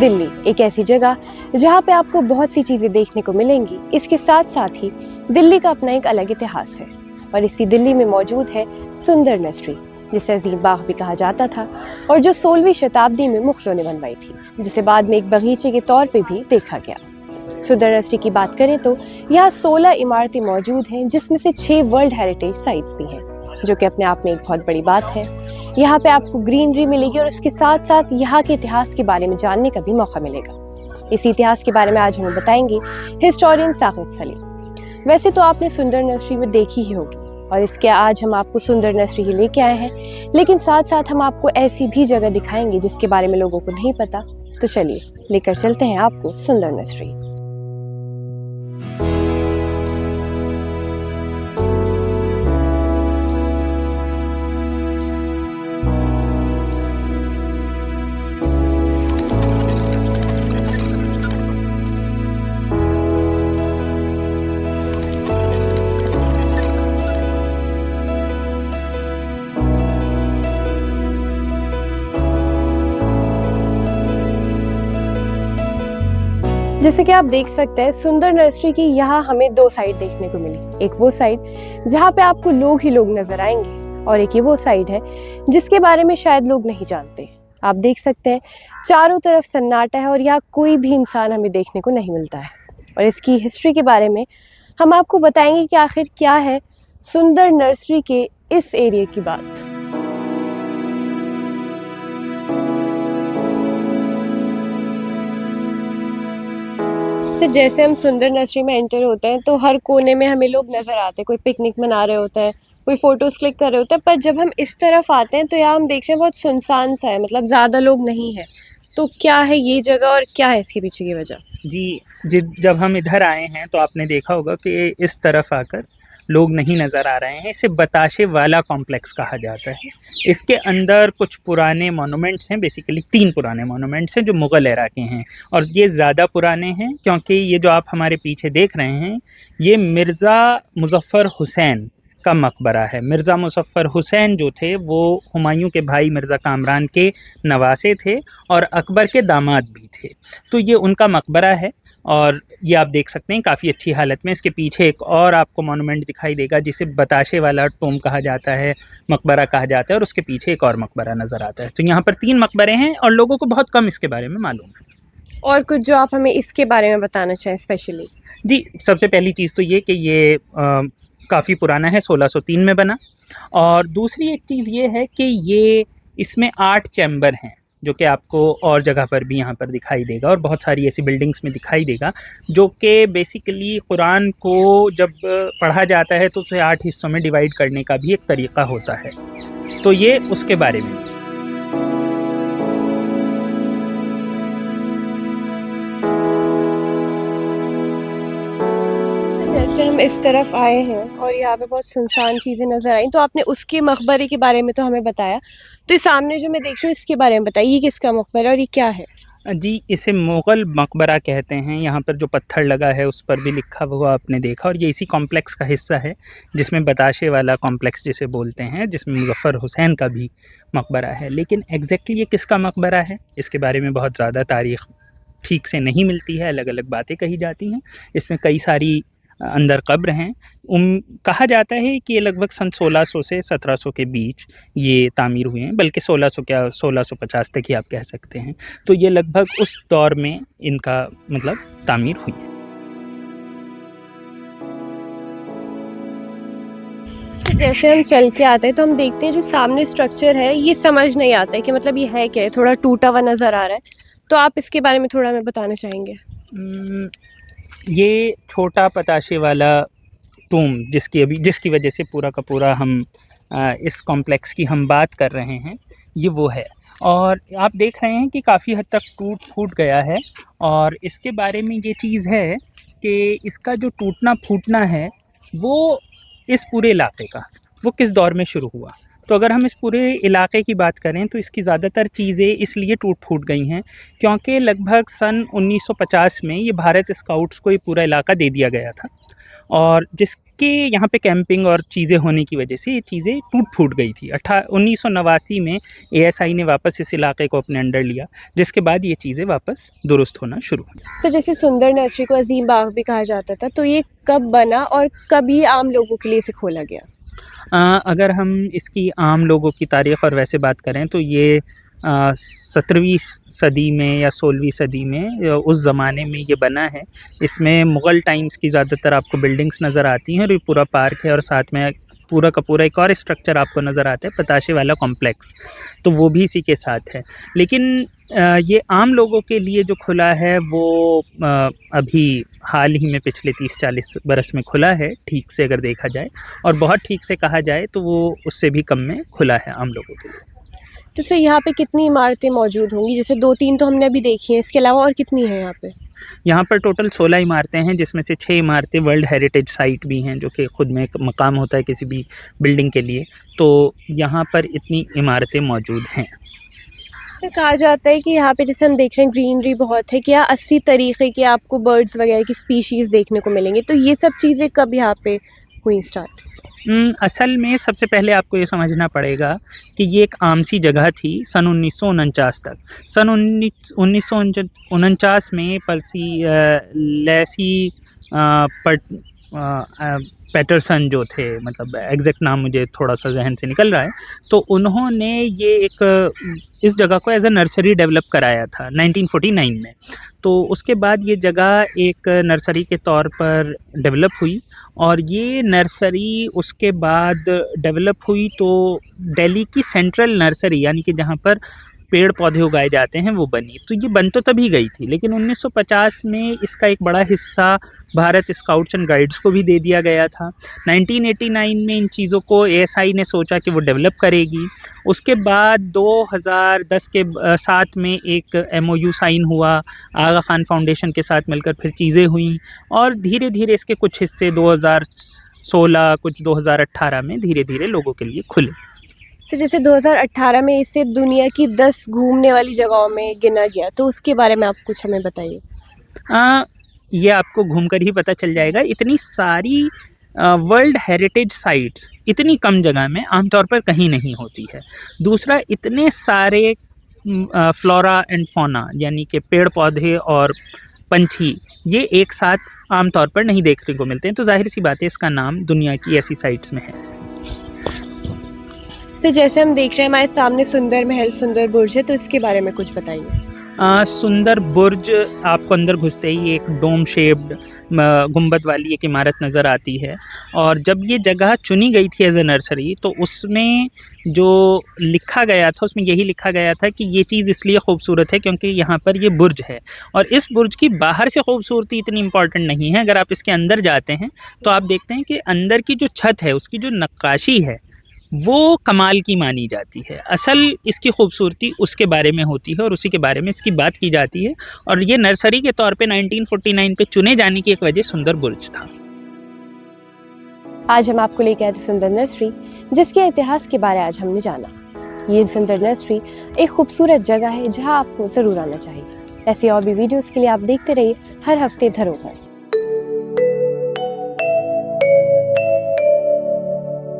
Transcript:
दिल्ली एक ऐसी जगह जहाँ पे आपको बहुत सी चीज़ें देखने को मिलेंगी। इसके साथ साथ ही दिल्ली का अपना एक अलग इतिहास है और इसी दिल्ली में मौजूद है सुंदर नर्सरी, जिसे अजीम बाग भी कहा जाता था और जो 16वीं शताब्दी में मुगलों ने बनवाई थी, जिसे बाद में एक बगीचे के तौर पे भी देखा गया। सुंदर नर्सरी की बात करें तो यहाँ 16 इमारतें मौजूद हैं, जिसमें से 6 वर्ल्ड हेरिटेज साइट्स भी हैं, जो कि अपने आप में एक बहुत बड़ी बात है। यहाँ पे आपको ग्रीनरी मिलेगी और उसके साथ साथ यहाँ के इतिहास के बारे में जानने का भी मौका मिलेगा। इसी इतिहास के बारे में आज हमें बताएंगे हिस्टोरियन साकिब सलीम। वैसे तो आपने सुंदर नर्सरी में देखी ही होगी और इसके आज हम आपको सुंदर नर्सरी ही लेके आए हैं, लेकिन साथ साथ हम आपको ऐसी भी जगह दिखाएंगे जिसके बारे में लोगों को नहीं पता। तो चलिए लेकर चलते हैं आपको सुंदर नर्सरी। जैसे कि आप देख सकते हैं, सुंदर नर्सरी की यहाँ हमें 2 साइड देखने को मिली। एक वो साइड जहाँ पे आपको लोग ही लोग नजर आएंगे और एक ये वो साइड है जिसके बारे में शायद लोग नहीं जानते। आप देख सकते हैं चारों तरफ सन्नाटा है और यहाँ कोई भी इंसान हमें देखने को नहीं मिलता है। और इसकी हिस्ट्री के बारे में हम आपको बताएंगे कि आखिर क्या है सुंदर नर्सरी के इस एरिया की बात। जैसे हम सुंदर नर्सरी में एंटर होते हैं तो हर कोने में हमें लोग नज़र आते हैं। कोई पिकनिक मना रहे होते हैं, कोई फ़ोटोज़ क्लिक कर रहे होते हैं, पर जब हम इस तरफ आते हैं तो यहाँ हम देख रहे हैं बहुत सुनसान सा है, मतलब ज़्यादा लोग नहीं है। तो क्या है ये जगह और क्या है इसके पीछे की वजह? जी, जब हम इधर आए हैं तो आपने देखा होगा कि इस तरफ आकर लोग नहीं नज़र आ रहे हैं। इसे बताशे वाला कॉम्प्लेक्स कहा जाता है। इसके अंदर कुछ पुराने मोनूमेंट्स हैं, बेसिकली 3 पुराने मोनूमेंट्स हैं जो मुग़ल एरा के हैं और ये ज़्यादा पुराने हैं क्योंकि ये जो आप हमारे पीछे देख रहे हैं ये मिर्ज़ा मुज़फ़्फ़र हुसैन का मकबरा है। मिर्ज़ा मुज़फ़्फ़र हुसैन जो थे वो हुमायूं के भाई मिर्ज़ा कामरान के नवासे थे और अकबर के दामाद भी थे। तो ये उनका मकबरा है और ये आप देख सकते हैं काफ़ी अच्छी हालत में। इसके पीछे एक और आपको मोनूमेंट दिखाई देगा जिसे बताशे वाला टोम कहा जाता है, मकबरा कहा जाता है, और उसके पीछे एक और मकबरा नज़र आता है। तो यहाँ पर 3 मकबरे हैं और लोगों को बहुत कम इसके बारे में मालूम है। और कुछ जो आप हमें इसके बारे में बताना चाहें स्पेशली? जी, सबसे पहली चीज़ तो ये कि ये काफ़ी पुराना है, 1603 में बना। और दूसरी एक चीज़ ये है कि ये इसमें 8 चैम्बर हैं जो कि आपको और जगह पर भी यहाँ पर दिखाई देगा और बहुत सारी ऐसी बिल्डिंग्स में दिखाई देगा, जो कि बेसिकली कुरान को जब पढ़ा जाता है तो उसे 8 हिस्सों में डिवाइड करने का भी एक तरीक़ा होता है। तो ये उसके बारे में। जैसे हम इस तरफ आए हैं और यहाँ पे बहुत सुनसान चीज़ें नज़र आई, तो आपने उसके मकबरे के बारे में तो हमें बताया, तो इस सामने जो मैं देख रही हूँ इसके बारे में बताइए, ये किसका मकबरा है और ये क्या है? जी, इसे मुग़ल मकबरा कहते हैं। यहाँ पर जो पत्थर लगा है उस पर भी लिखा हुआ आपने देखा, और ये इसी कॉम्प्लेक्स का हिस्सा है जिसमें बताशे वाला कॉम्प्लेक्स जिसे बोलते हैं, जिसमें मुज़फ़्फ़र हुसैन का भी मकबरा है। लेकिन एग्जैक्टली ये किसका मकबरा है इसके बारे में बहुत ज़्यादा तारीख़ ठीक से नहीं मिलती है, अलग अलग बातें कही जाती हैं। इसमें कई सारी अंदर कब्र हैं। कहा जाता है कि ये लगभग सन 1600 से 1700 के बीच ये तामीर हुए हैं, बल्कि 1600 क्या 1650 तक ही आप कह सकते हैं। तो ये लगभग उस दौर में इनका मतलब तामीर हुई है। जैसे हम चल के आते हैं तो हम देखते हैं जो सामने स्ट्रक्चर है ये समझ नहीं आता है कि मतलब ये है क्या है, थोड़ा टूटा हुआ नज़र आ रहा है। तो आप इसके बारे में थोड़ा हमें बताना चाहेंगे? ये छोटा पताशे वाला टूम जिसकी वजह से पूरा का पूरा हम इस कॉम्प्लेक्स की हम बात कर रहे हैं, ये वो है। और आप देख रहे हैं कि काफ़ी हद तक टूट फूट गया है। और इसके बारे में ये चीज़ है कि इसका जो टूटना फूटना है वो इस पूरे इलाके का वो किस दौर में शुरू हुआ। तो अगर हम इस पूरे इलाके की बात करें तो इसकी ज़्यादातर चीज़ें इसलिए टूट फूट गई हैं क्योंकि लगभग सन 1950 में ये भारत स्काउट्स को ये पूरा इलाका दे दिया गया था और जिसके यहाँ पे कैंपिंग और चीज़ें होने की वजह से ये चीज़ें टूट फूट गई थी। 1989 में एएसआई ने वापस इस इलाके को अपने अंडर लिया, जिसके बाद ये चीज़ें वापस दुरुस्त होना शुरू हुई। सर जैसे सुंदर नर्सरी को अजीम बाग भी कहा जाता था, तो ये कब बना और कब ये आम लोगों के लिए इसे खोला गया? अगर हम इसकी आम लोगों की तारीख़ और वैसे बात करें तो ये 17वीं सदी में या 16वीं सदी में उस ज़माने में ये बना है। इसमें मुग़ल टाइम्स की ज़्यादातर आपको बिल्डिंग्स नज़र आती हैं और ये पूरा पार्क है और साथ में पूरा का पूरा एक और स्ट्रक्चर आपको नज़र आता है, पताशे वाला कॉम्प्लेक्स, तो वो भी इसी के साथ है। लेकिन ये आम लोगों के लिए जो खुला है वो अभी हाल ही में पिछले 30-40 बरस में खुला है, ठीक से अगर देखा जाए, और बहुत ठीक से कहा जाए तो वो उससे भी कम में खुला है आम लोगों के लिए। तो सर यहाँ पे कितनी इमारतें मौजूद होंगी? जैसे 2-3 तो हमने अभी देखी हैं, इसके अलावा और कितनी हैं यहाँ पे? यहाँ पर टोटल 16 इमारतें हैं, जिसमें से 6 इमारतें वर्ल्ड हेरिटेज साइट भी हैं, जो कि ख़ुद में एक मकाम होता है किसी भी बिल्डिंग के लिए। तो यहाँ पर इतनी इमारतें मौजूद हैं। सर कहा जाता है कि यहाँ पे जैसे हम देख रहे हैं ग्रीनरी बहुत है, क्या 80 तरीके के आपको बर्ड्स वगैरह की स्पीशीज़ देखने को मिलेंगे, तो ये सब चीज़ें कब यहाँ पे हुई स्टार्ट? असल में सबसे पहले आपको ये समझना पड़ेगा कि ये एक आम सी जगह थी सन 1949 तक। सन 1949 में पर्सी लेसी पैटरसन जो थे, मतलब एग्जैक्ट नाम मुझे थोड़ा सा जहन से निकल रहा है, तो उन्होंने ये इस जगह को एज अ नर्सरी डेवलप कराया था 1949 में। तो उसके बाद ये जगह एक नर्सरी के तौर पर डेवलप हुई, और ये नर्सरी उसके बाद डेवलप हुई तो दिल्ली की सेंट्रल नर्सरी, यानी कि जहाँ पर पेड़ पौधे उगाए जाते हैं, वो बनी। तो ये बन तो तभी गई थी, लेकिन 1950 में इसका एक बड़ा हिस्सा भारत स्काउट्स एंड गाइड्स को भी दे दिया गया था। 1989 में इन चीज़ों को एएसआई ने सोचा कि वो डेवलप करेगी। उसके बाद 2010 के साथ में एक एमओयू साइन हुआ आगा खान फाउंडेशन के साथ मिलकर, फिर चीज़ें हुई और धीरे धीरे इसके कुछ हिस्से 2016 कुछ 2018 में धीरे धीरे लोगों के लिए खुले। तो जैसे 2018 में इसे दुनिया की 10 घूमने वाली जगहों में गिना गया, तो उसके बारे में आप कुछ हमें बताइए। ये आपको घूमकर ही पता चल जाएगा। इतनी सारी वर्ल्ड हेरिटेज साइट्स इतनी कम जगह में आमतौर पर कहीं नहीं होती है। दूसरा, इतने सारे फ्लोरा एंड फौना, यानी कि पेड़ पौधे और पंछी, ये एक साथ आमतौर पर नहीं देखने को मिलते हैं, तो जाहिर सी बात है इसका नाम दुनिया की ऐसी साइट्स में है। सर जैसे हम देख रहे हैं हमारे सामने सुंदर महल, सुंदर बुर्ज है, तो इसके बारे में कुछ बताइए। सुंदर बुर्ज आपको अंदर घुसते ही एक डोम शेप्ड गुंबद वाली एक इमारत नज़र आती है, और जब ये जगह चुनी गई थी एज ए नर्सरी, तो उसमें जो लिखा गया था उसमें यही लिखा गया था कि ये चीज़ इसलिए खूबसूरत है क्योंकि यहाँ पर ये बुर्ज है, और इस बुर्ज की बाहर से खूबसूरती इतनी इम्पॉर्टेंट नहीं है। अगर आप इसके अंदर जाते हैं तो आप देखते हैं कि अंदर की जो छत है उसकी जो नक्काशी है वो कमाल की मानी जाती है। असल इसकी खूबसूरती उसके बारे में होती है और उसी के बारे में इसकी बात की जाती है, और ये नर्सरी के तौर पे 1949 पे चुने जाने की एक वजह सुंदर बुर्ज था। आज हम आपको लेके आए थे सुंदर नर्सरी, जिसके इतिहास के बारे आज हमने जाना। ये सुंदर नर्सरी एक खूबसूरत जगह है जहां आपको ज़रूर आना चाहिए। ऐसे और भी वीडियोस के लिए आप देखते रहिए हर हफ्ते धरोहर।